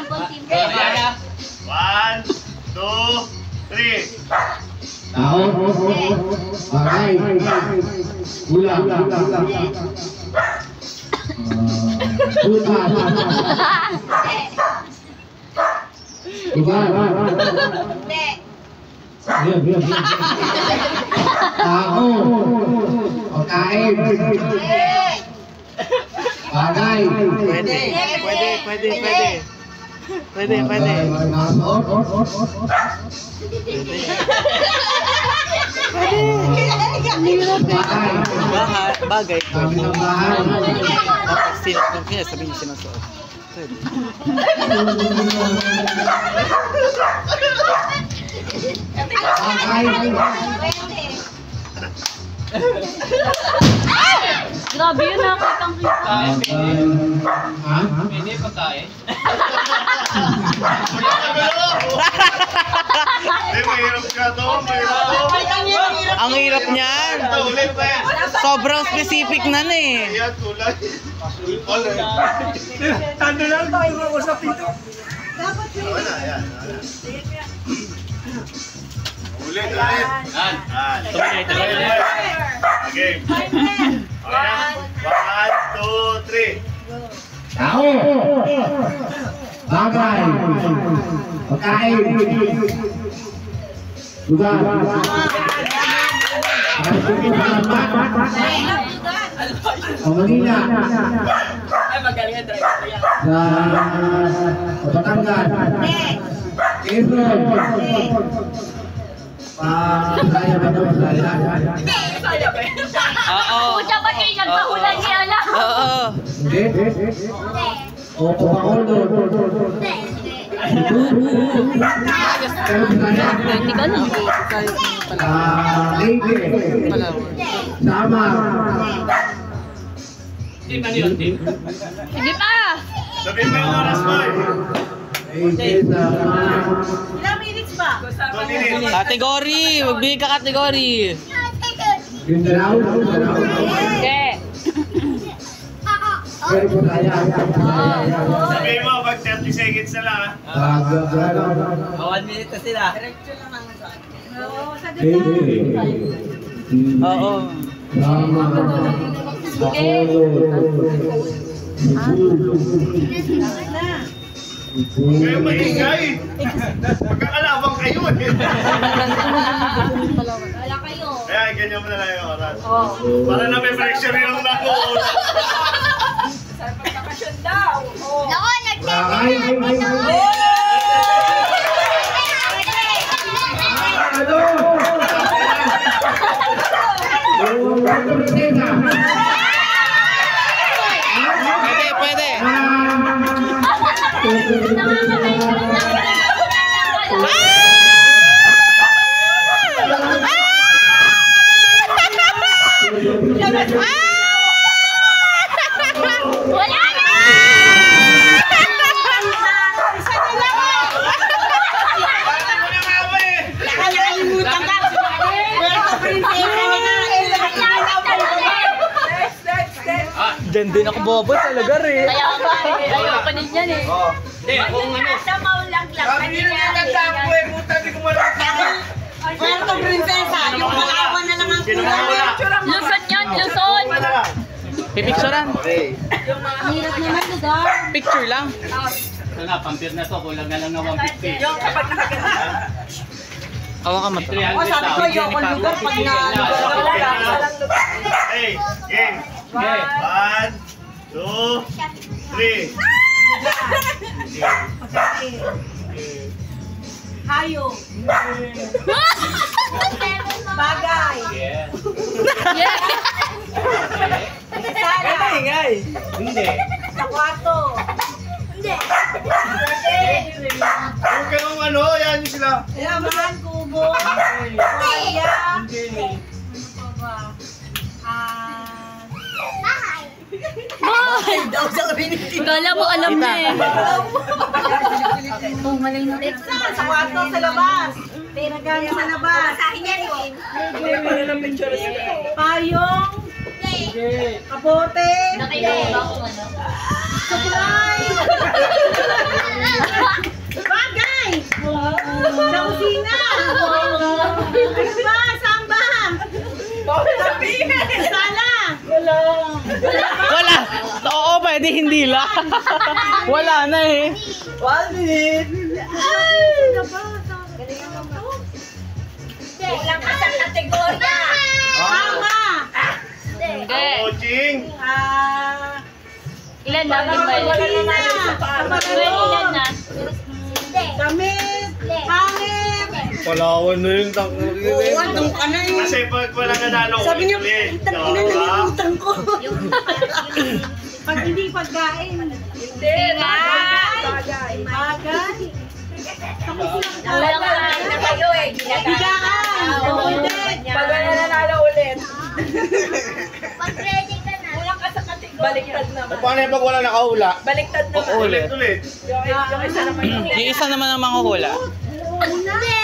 1, 2, 3. Tao. Bagay. Ulam. Butas. Lugar. Tao. Pagkain. Bagay. Pwede. Bagay. Kaya sabihin niyo sinusuot. Grabe yun, nakakita. Hindi pagkain. Mahirap ka to. Ang hirap niyan. Sobrang specific na eh. Ayan, tulad. Tando lang tayo ako sa pito. Ayan. Ulit. Okay. 1, 2, 3. Tao. Bagay. Pagkain. Lugar. Manila. Ay, magaling ang driver yan. Sa Batangas. Quezon. Saya ba ito? Saya ba? Oo. Pucha ba kayo nagpahulan niya lang? Oo. Hindi. O Paolo. Hindi ka lang. Leyte. Sama. Team, ano yun, team? Sige pa! Sabihin mo yung oras mo Ilang minutes ba? 2 minutes. Kategory. Magbigay ka kategory. Mindanao. Sige. Sabihin mo, pag 30 seconds na lang. 1 minute na sila. Oo, sa ganda. Oo. Sama. Kayo maingay. Magkakalabang kayo eh. Wala kayo. Kaya ganyan mo na lang yung oras. Para na may pressure yung nako. Sa pagkakasyon daw. Nako, Pwede. wala na! Nakalimutan ka. Puerto Princesa na. Diyan din ako bobo talaga rin. Kaya ba, ayoko din yan eh. Hindi, kung ano. Sa maulang lang. Sabi yun yung nagtapo eh. Puta, di ko malang. Puerto Princesa. Yung Palawan na lang ang kulang. Luzon yan, Luzon! Pipicturean. Hirap naman lugar. Picture lang. Wala, pampir na to. Kulang na lang na 150. Yung kapag nakaganda. Awa ka mata. 300 O sabi ko yung lugar pag na-lugar ka. Hey, game. 1, 2, 3. Hayo. Bagay. Yeah. Yeah! Sala. Hindi. Sa kwarto. Hindi. Huwag kayong ano, yan yung sila. Laman, kubo. Kaya. Hindi. Kala mo alam na eh. Oh, malay na. Sa kwarto, sa labas. Pinagano sa labas. Payong. Kapote. Nakailangan ba akong ano? Supply. Ano ba? Samba! Sala! Wala! Oo, pwede hindi lang. Wala na eh. 1 minute. Ilang ka sa kategorya? Tama! Hindi. Coaching. Ilan na? Ilan na? Damit! Hangin! Palawan na yung tank. Oo, andun ka na yun. Kasi pag wala nanalo, Sabi niyo, ulit. tangina na yung utang ko. Pag hindi pagkain. Hindi, bagay. Bagay. Walang kain na kayo eh. Bigaan. Pag wala nanalo ulit. Pag-ready ka na. Kulang ka sa kategorya. Baliktad naman. Paano yung pag wala nakahula? Baliktad naman. Ulit. Ulit. Yung isa naman yung Yung isa naman ang manguhula. Hindi.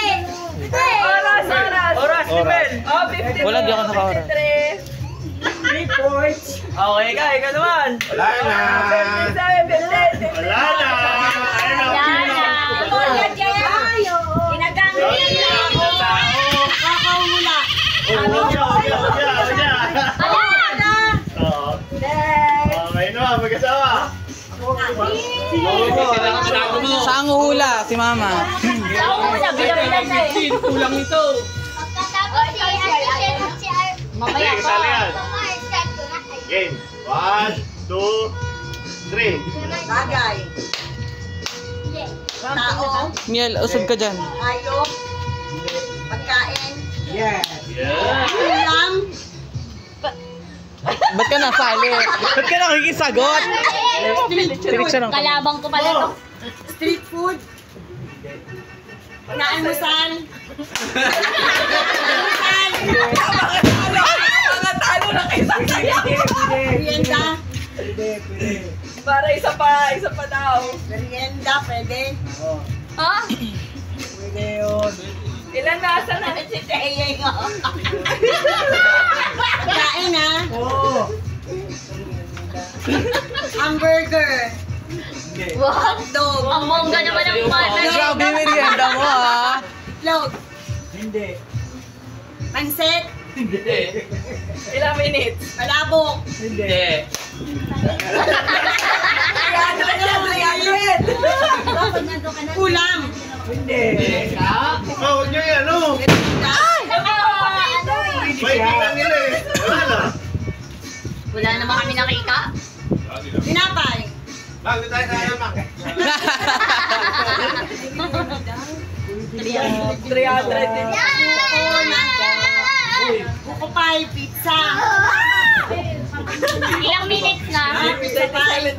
Oras, oras. Oras, Mel. Oh, 50. Wala, di ako naka-oras. 53. Reports. Okay ka, ikaw naman. Wala na. 57, 50. Wala na. Ayun na. Yan na. Kakahula. Okay na, mag-asawa. Sa anguhula, si Mama. Una, bilang-bilang na eh. Kulang ito. Mamaya Sige, pa. sali yan. Game. 1, 2, 3. Bagay. Tao. Miel, usog ka dyan. Hayop. Pagkain. Yeah. Ulam. Ba't ka nasali? Ba't ka nakikisagot? Tinigsa lang. Kalabang ko pala to. Street food. Naalmusal. Mga talo na kayo. Merienda. Para isa pa daw. Merienda, pwede. Ha? Ilan nasa na? Si Teye nga. Pagkain ha. Hamburger. Wow. Hotdog. Ang bongga naman ng mother. Grabe yung merienda mo ah. Itlog. Pansit. Ilang minutes? Palabok. Hindi. Ulam. Huwag nyo yan, ano? May kitang nila eh. Wala na. Wala naman kami nakita. Tinapay. Bago tayo tayo, Mak. 300 din. Buko pie, pizza. Ilang minutes na? Pizza pie.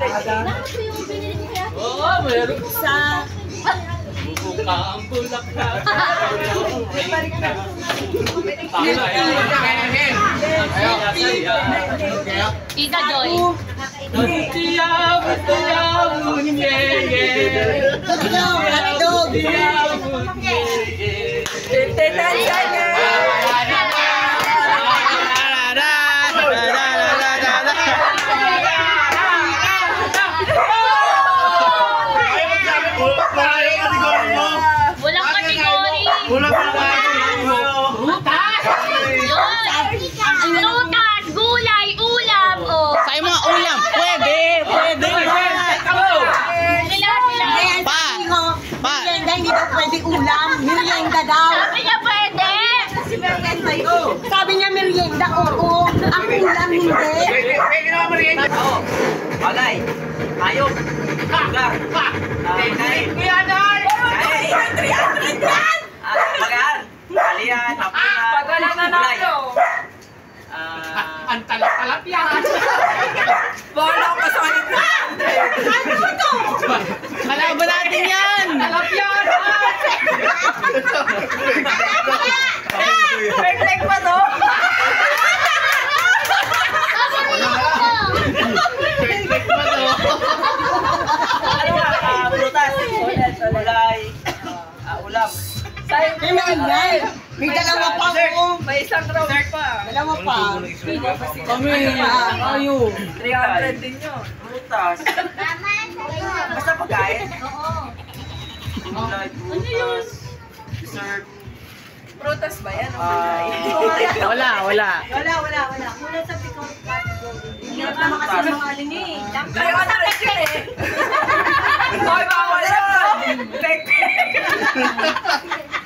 Oo, meron. Pizza. Buka ang bulaklak. Tita Joy. Hotdog. Ay, magsabi ko. Wala yung kategori mo. Walang kategori. Wala pa yung kategori mo. Yun. Prutas, gulay, ulam. Oh. Sa mga ulam, pwede. Pwede. Sila. Pa. Pa. Merienda, hindi daw pwede ulam. Merienda daw. Sabi niya pwede. Sabi niya merienda, oo. Ang ulam, hindi. Pwede naman mariyan. Bagay. Ayok. Lugar. Kain. Bagaan. Kalian. Hapunan. Pag wala nanalo. Ang talap-talap yan. Bola ko sa kanila. Kalaban natin yan. Talap yan. Perfect pa to? Perfect pa to. Ano ba? Prutas. Gulay. Ulam. Sayang May merienda. May dalawa pa ako. May isang round pa. Dalawa pa. Kami. Ayo. 300 din yun. Prutas. Basta pagkain. Oo. Gulay, prutas. Dessert. Prutas ba yan? O gulay? Wala. Wala. Kulang sa pickled category. Hirap naman kasi ng mga alin eh. Kaya ka na yun eh. Hoy, bawal yan. Pek.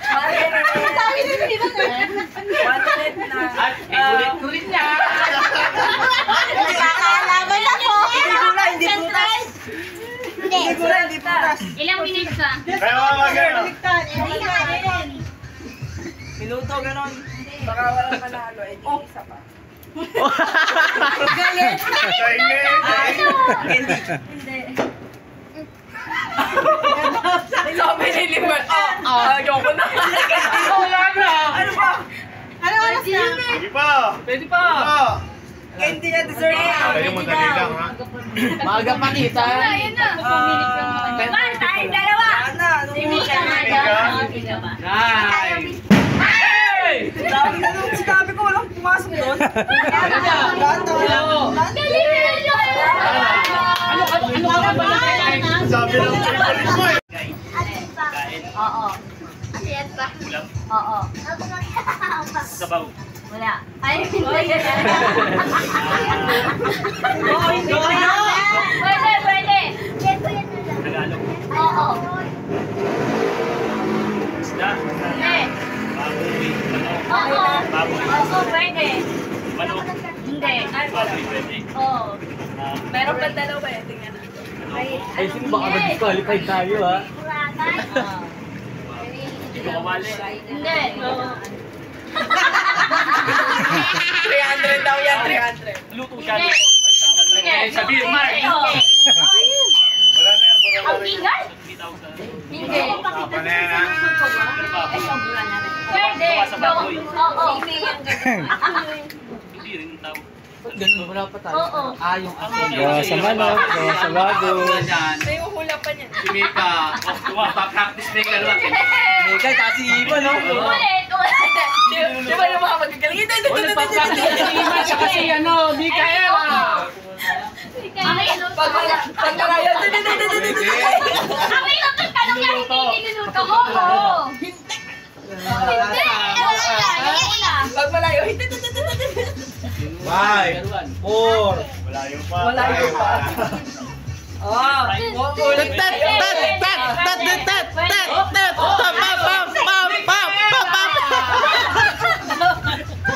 Sabi nito, di ba? 1 minute na. At gulit niya. Nakakaalaman ako. Hindi prutas. Hindi. Hindi prutas. Ilang minutes ka? Kaya mga magano. Hindi ka rin. Minuto, ganon. Baka walang panalo. Eh, di isa pa. Galit. Hindi. Sabi ni Liman, ayoko na. Wala na. Ano ba? Ano oras na? Sige pa. Pwede pa. Candy na dessert. Kayo madali lang ha. Maaga pa kita. Ayun na. 2 minutes lang naman. Tayong dalawa. Ano? Hindi ka na ba? Nice. Sabi na nung sinabi ko, walang pumasok doon. Ano ka ba? Sabi ng favorite mo eh. Oo. Ayan pa. Oo. Sabaw. Wala. Ay, hindi. Pwede. Tagalog. Oo. Isda. Hindi. Baboy. Oo. Baboy. Oo, pwede. Manok. Hindi. Baboy pwede. Oo. Meron pa dalawa eh. Tingnan natin. Ay, sino baka mag-qualify tayo ha? Hindi ko kamali. Hindi. 300 daw yan, 300. Luto siya. Hindi. Luto. Sabihin, Mark. Wala na yan. Wala Ang na yan. ingay? 3,000. Hindi. Tapa na yan ha. Ay, sobrang na rin. Pwede. Sa baboy. Oo. Hindi rin yung tao. Ganun, wala pa tayo. Oo. Yung ako. Gawa sa manok, gawa sa baboy. May uhula pa niyan. Si Mika, pa-practice Mika lang. Mika, kasi iba no? Ulit. Di ba yung mga magagaling? Hindi. Nagpa-practice si Ima siya kasi Mikaela. Pag nalayo, Ang hirap ng tanong yan, hindi niluluto ko. Hindi. Wala. pag malayo, 5, 4. Malayo pa. Malayo pa. Oh,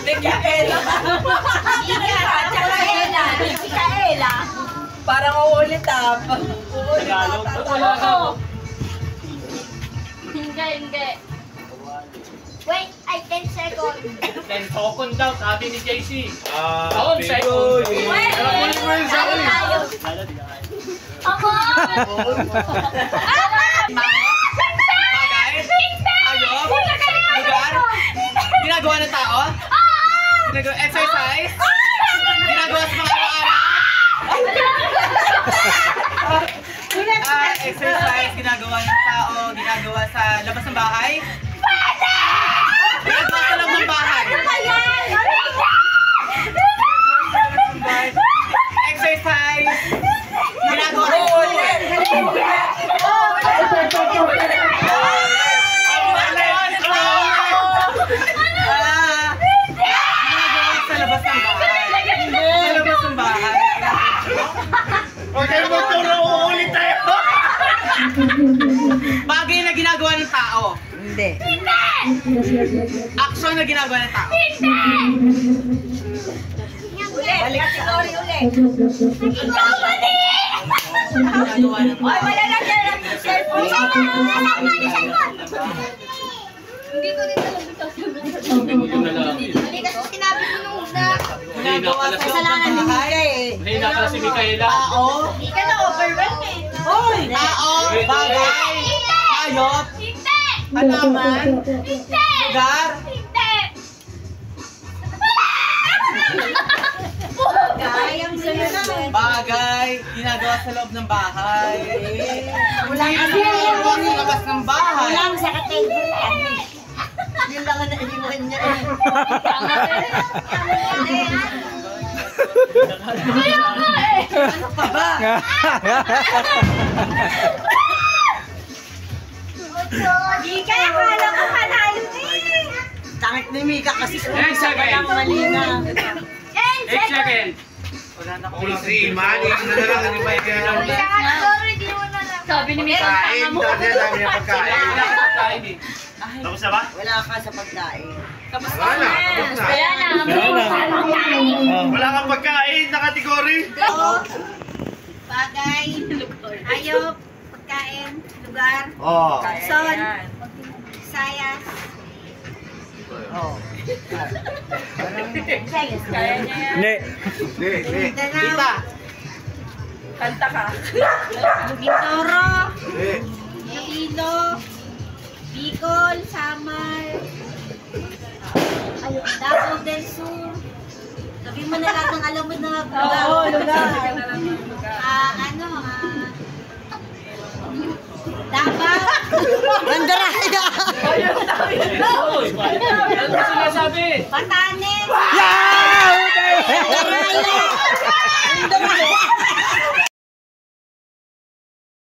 Mikaela. Mikaela. Parang uulit ah. Tagalog. Wala ka. Hindi. Wait, ay 10 seconds. 10 second daw, sabi ni JC. Happy second. Wait, ako. Bagay? Ayok? Lugar? Ginagawa ng tao? Ginagawa exercise? Ginagawa sa mga araw-araw? Exercise, ginagawa ng tao, ginagawa sa labas ng bahay? Ginagawa sa loob ng bahay? Exercise, ginagawa ng sa labas ng bahay. Sa labas ng bahay. Okay, magturo. Uulit tayo. Bagay na ginagawa ng tao. Hindi. Action na ginagawa ng tao. Balik category ulit. Ikaw ba din? Ginagawa ng tao. Wala lang yan. Cellphone. Hindi ko rin talaga sasagot. Hindi kasi sinabi ko nung una. Ginagawa sa Kasalanan ni Mika eh. Hindi na pala si Mikaela. Hindi ka na overwhelmed eh. Hoy! Tao, bagay, hayop, Hindi! halaman, Hindi! lugar, Hindi! Kayang sa'yo na. bagay, ginagawa sa loob ng bahay. Walang Ginagawa sa labas ng bahay. Walang sa category. Yun lang ang naiwan niya eh. Kaya nga eh! Ano pa ba? Di kaya akala ko panalo eh! ni Mika kasi Next second. malina. 8 seconds. Kung si Manny, na lang ang iba yung Sorry, di mo na lang. Sabi ni Mika, pagkain. Dami na pagkain. Tapos na ba? Wala ka sa pagkain. Tapos Wala na. Tapos na. Kaya na. Wala kang pagkain na kategory. Bagay, hayop, pagkain, lugar, Oh. son, sayas. Hindi. Danao, Kanta ka. Bugintoro, Iloilo, Bicol, Samar, Davao del Sur. Sabi mo na lahat ng alam mo na lugar. Oo, lugar. Davao, Mandaraya! Ano ba sinasabi? Batanes, Yeah! Mandaraya!